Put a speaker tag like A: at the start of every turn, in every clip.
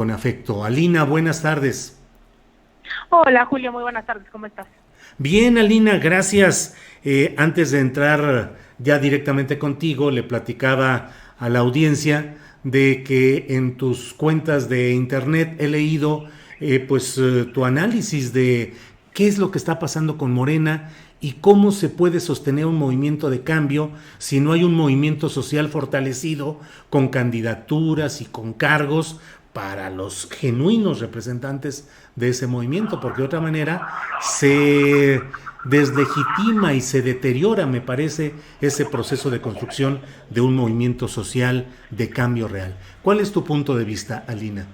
A: Con afecto. Alina, buenas tardes.
B: Hola Julio, muy buenas tardes, ¿cómo estás?
A: Bien, Alina, gracias. Antes de entrar ya directamente contigo, le platicaba a la audiencia de que en tus cuentas de internet he leído tu análisis de qué es lo que está pasando con Morena y cómo se puede sostener un movimiento de cambio si no hay un movimiento social fortalecido con candidaturas y con cargos para los genuinos representantes de ese movimiento, porque de otra manera se deslegitima y se deteriora, me parece, ese proceso de construcción de un movimiento social de cambio real. ¿Cuál es tu punto de vista, Alina?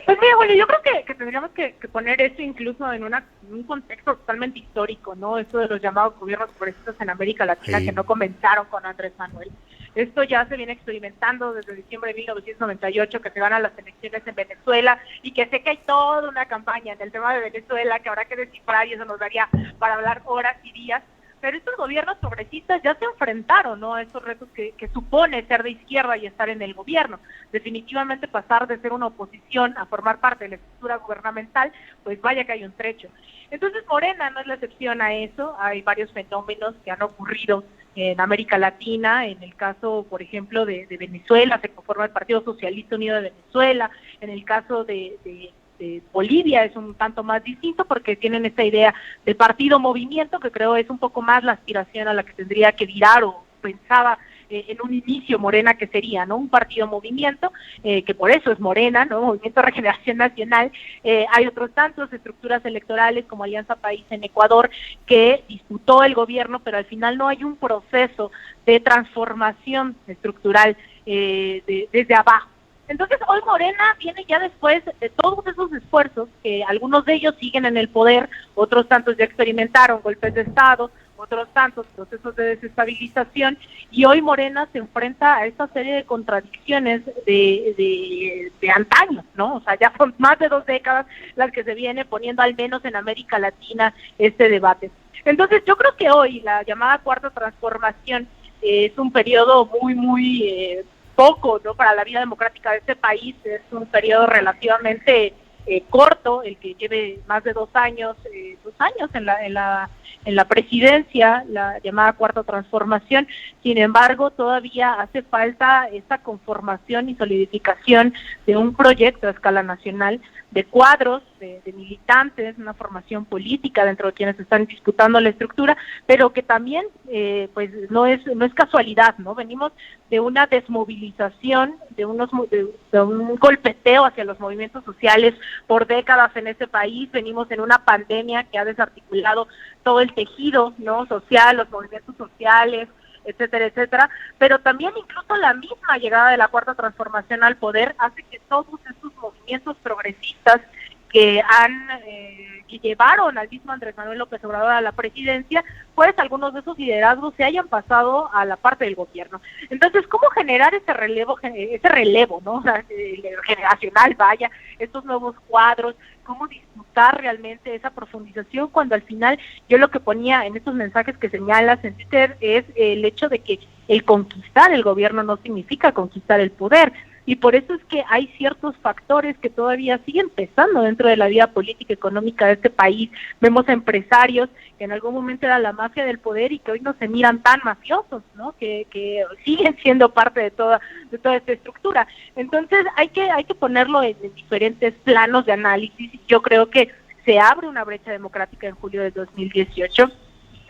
B: Pues mira, Julio, yo creo que tendríamos que poner esto incluso en un contexto totalmente histórico, ¿no? Esto de los llamados gobiernos progresistas en América Latina que
A: Sí.
B: no comenzaron con Andrés Manuel. Esto ya se viene experimentando desde diciembre de 1998, que se van a las elecciones en Venezuela, y que sé que hay toda una campaña en el tema de Venezuela que habrá que descifrar, y eso nos daría para hablar horas y días. Pero estos gobiernos progresistas ya se enfrentaron, ¿no?, a estos retos que supone ser de izquierda y estar en el gobierno. Definitivamente pasar de ser una oposición a formar parte de la estructura gubernamental, pues vaya que hay un trecho. Entonces Morena no es la excepción a eso. Hay varios fenómenos que han ocurrido en América Latina. En el caso, por ejemplo, de Venezuela, se conforma el Partido Socialista Unido de Venezuela. En el caso de Bolivia es un tanto más distinto, porque tienen esta idea de partido movimiento, que creo es un poco más la aspiración a la que tendría que virar o pensaba en un inicio Morena, que sería, ¿no?, un partido movimiento, que por eso es Morena, ¿no?, Movimiento de Regeneración Nacional. Hay otros tantos estructuras electorales como Alianza País en Ecuador, que disputó el gobierno, pero al final no hay un proceso de transformación estructural desde abajo. Entonces hoy Morena viene ya después de todos esos esfuerzos, que algunos de ellos siguen en el poder, otros tantos ya experimentaron golpes de Estado, otros tantos procesos de desestabilización, y hoy Morena se enfrenta a esta serie de contradicciones de antaño, ¿no? O sea, ya son más de 2 décadas las que se viene poniendo, al menos en América Latina, este debate. Entonces yo creo que hoy la llamada cuarta transformación es un periodo muy poco, ¿no?, para la vida democrática de este país. Es un periodo relativamente corto, el que lleve más de 2 años, 2 años en la presidencia, la llamada cuarta transformación. Sin embargo, todavía hace falta esta conformación y solidificación de un proyecto a escala nacional, de cuadros, de militantes, una formación política dentro de quienes están disputando la estructura, pero que también pues no es casualidad, ¿no? Venimos de una desmovilización, de un golpeteo hacia los movimientos sociales por décadas en este país. Venimos en una pandemia que ha desarticulado todo el tejido, ¿no?, social, los movimientos sociales, etcétera, etcétera, pero también incluso la misma llegada de la cuarta transformación al poder hace que todos estos movimientos progresistas que llevaron al mismo Andrés Manuel López Obrador a la presidencia, pues algunos de esos liderazgos se hayan pasado a la parte del gobierno. Entonces, ¿cómo generar ese relevo, ¿no?, o sea, generacional, vaya, estos nuevos cuadros? ¿Cómo disputar realmente esa profundización, cuando al final yo lo que ponía en estos mensajes que señalas en Twitter es el hecho de que el conquistar el gobierno no significa conquistar el poder? Y por eso es que hay ciertos factores que todavía siguen pesando dentro de la vida política y económica de este país. Vemos empresarios que en algún momento era la mafia del poder y que hoy no se miran tan mafiosos, ¿no?, que siguen siendo parte de toda esta estructura. Entonces hay que ponerlo en diferentes planos de análisis. Yo creo que se abre una brecha democrática en julio de 2018.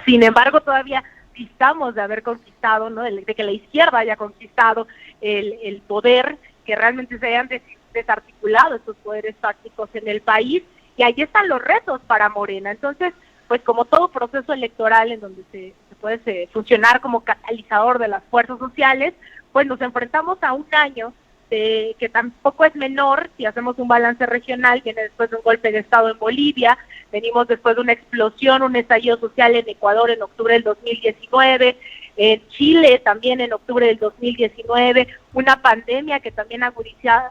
B: Sin embargo, todavía estamos de haber conquistado, ¿no?, de que la izquierda haya conquistado el poder, que realmente se hayan desarticulado estos poderes fácticos en el país, y ahí están los retos para Morena. Entonces, pues como todo proceso electoral en donde se puede funcionar como catalizador de las fuerzas sociales, pues nos enfrentamos a un año que tampoco es menor. Si hacemos un balance regional, viene después de un golpe de Estado en Bolivia, venimos después de una explosión, un estallido social en Ecuador en octubre del 2019, en Chile también en octubre del 2019, una pandemia que también ha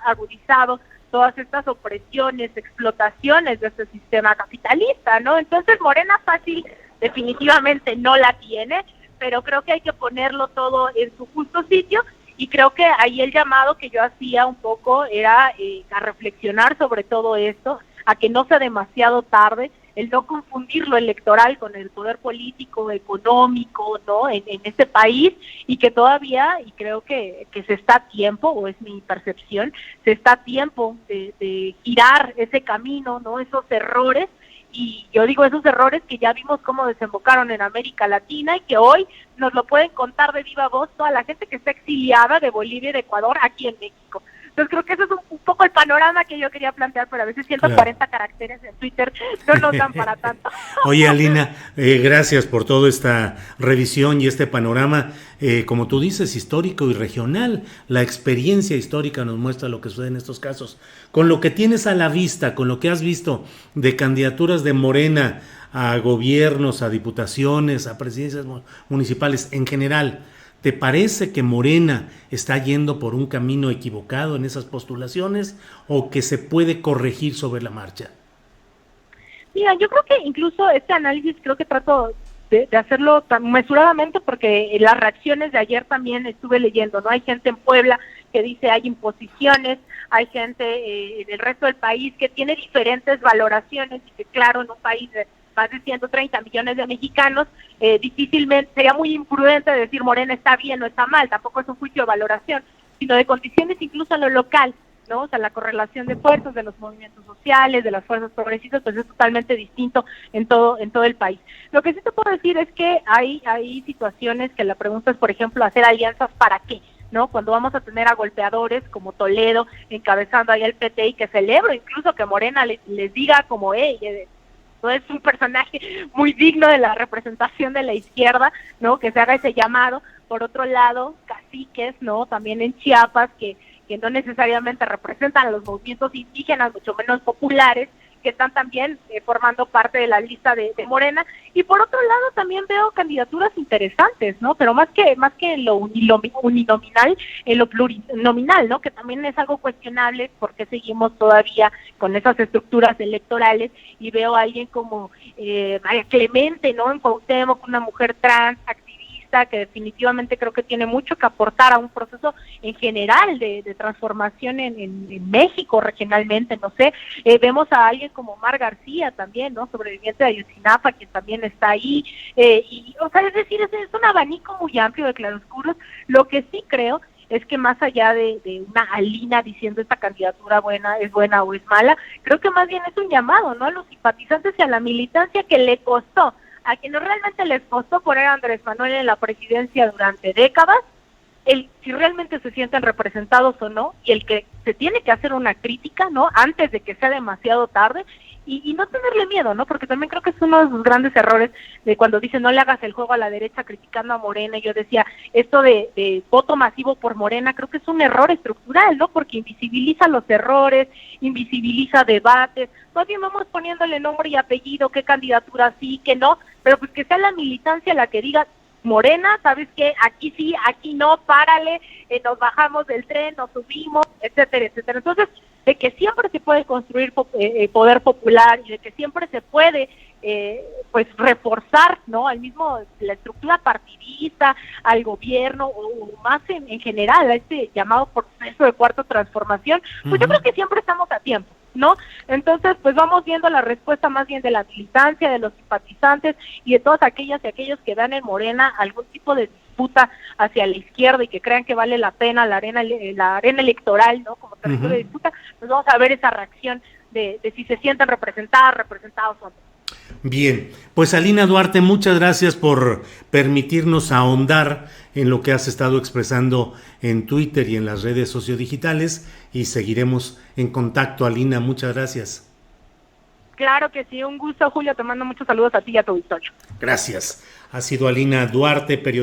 B: agudizado todas estas opresiones, explotaciones de este sistema capitalista, ¿no? Entonces Morena fácil definitivamente no la tiene, pero creo que hay que ponerlo todo en su justo sitio, Y creo que ahí el llamado que yo hacía un poco era a reflexionar sobre todo esto, a que no sea demasiado tarde, el no confundir lo electoral con el poder político, económico, ¿no? En este país, y que todavía, y creo que se está a tiempo, o es mi percepción, se está a tiempo de girar ese camino, ¿no? Esos errores, y yo digo esos errores que ya vimos cómo desembocaron en América Latina y que hoy nos lo pueden contar de viva voz toda la gente que está exiliada de Bolivia y de Ecuador aquí en México. Entonces creo que eso es un poco el panorama que yo quería plantear, pero a veces 140 caracteres en Twitter no nos dan para tanto.
A: Oye, Alina, gracias por toda esta revisión y este panorama, como tú dices, histórico y regional. La experiencia histórica nos muestra lo que sucede en estos casos. Con lo que tienes a la vista, con lo que has visto de candidaturas de Morena a gobiernos, a diputaciones, a presidencias municipales en general, ¿te parece que Morena está yendo por un camino equivocado en esas postulaciones o que se puede corregir sobre la marcha?
B: Mira, yo creo que incluso este análisis creo que trato de hacerlo tan mesuradamente porque las reacciones de ayer también estuve leyendo, ¿no? Hay gente en Puebla que dice hay imposiciones, hay gente del resto del país que tiene diferentes valoraciones y que claro, en un país de más de 130 millones de mexicanos, difícilmente, sería muy imprudente decir Morena está bien o está mal, tampoco es un juicio de valoración, sino de condiciones incluso en lo local, ¿no? O sea, la correlación de fuerzas, de los movimientos sociales, de las fuerzas progresistas, pues es totalmente distinto en todo el país. Lo que sí te puedo decir es que hay situaciones que la pregunta es, por ejemplo, hacer alianzas ¿para qué? ¿No? Cuando vamos a tener a golpeadores como Toledo encabezando ahí el PT y que celebro incluso que Morena les diga como, no es un personaje muy digno de la representación de la izquierda, ¿no? Que se haga ese llamado. Por otro lado, caciques, ¿no? También en Chiapas, que no necesariamente representan a los movimientos indígenas, mucho menos populares, que están también formando parte de la lista de Morena. Y por otro lado también veo candidaturas interesantes, ¿no? Pero más que en lo uninominal, en lo plurinominal, ¿no? Que también es algo cuestionable porque seguimos todavía con esas estructuras electorales y veo a alguien como María Clemente, ¿no? En Cuauhtémoc, una mujer trans, que definitivamente creo que tiene mucho que aportar a un proceso en general de transformación en México regionalmente, no sé, vemos a alguien como Omar García también, ¿no? Sobreviviente de Ayotzinapa, quien también está ahí, y o sea, es decir, es un abanico muy amplio de claroscuros. Lo que sí creo es que más allá de una Alina diciendo esta candidatura es buena o es mala, creo que más bien es un llamado, ¿no? A los simpatizantes y a la militancia que le costó, a quienes realmente les costó poner a Andrés Manuel en la presidencia durante décadas, si realmente se sienten representados o no, y el que se tiene que hacer una crítica, ¿no? Antes de que sea demasiado tarde, y no tenerle miedo, ¿no? Porque también creo que es uno de los grandes errores de cuando dicen no le hagas el juego a la derecha criticando a Morena. Y yo decía, esto de voto masivo por Morena, creo que es un error estructural, ¿no? Porque invisibiliza los errores, invisibiliza debates. Más bien vamos poniéndole nombre y apellido, qué candidatura sí, qué no, pero pues que sea la militancia la que diga, Morena, ¿sabes qué? Aquí sí, aquí no, párale, nos bajamos del tren, nos subimos, etcétera, etcétera. Entonces, de que siempre se puede construir poder popular y de que siempre se puede pues reforzar, ¿no? Al mismo la estructura partidista, al gobierno o más en general a este llamado proceso de cuarta transformación, pues yo creo que siempre estamos a tiempo, ¿no? Entonces, pues vamos viendo la respuesta más bien de la militancia, de los simpatizantes y de todas aquellas y aquellos que dan en Morena algún tipo de disputa hacia la izquierda y que crean que vale la pena la arena electoral, ¿no? Como territorio de disputa, pues vamos a ver esa reacción de si se sienten representados o no.
A: Bien, pues Alina Duarte, muchas gracias por permitirnos ahondar en lo que has estado expresando en Twitter y en las redes sociodigitales y seguiremos en contacto. Alina, muchas gracias.
B: Claro que sí, un gusto, Julio, te mando muchos saludos a ti y a tu auditorio.
A: Gracias. Ha sido Alina Duarte, periodista.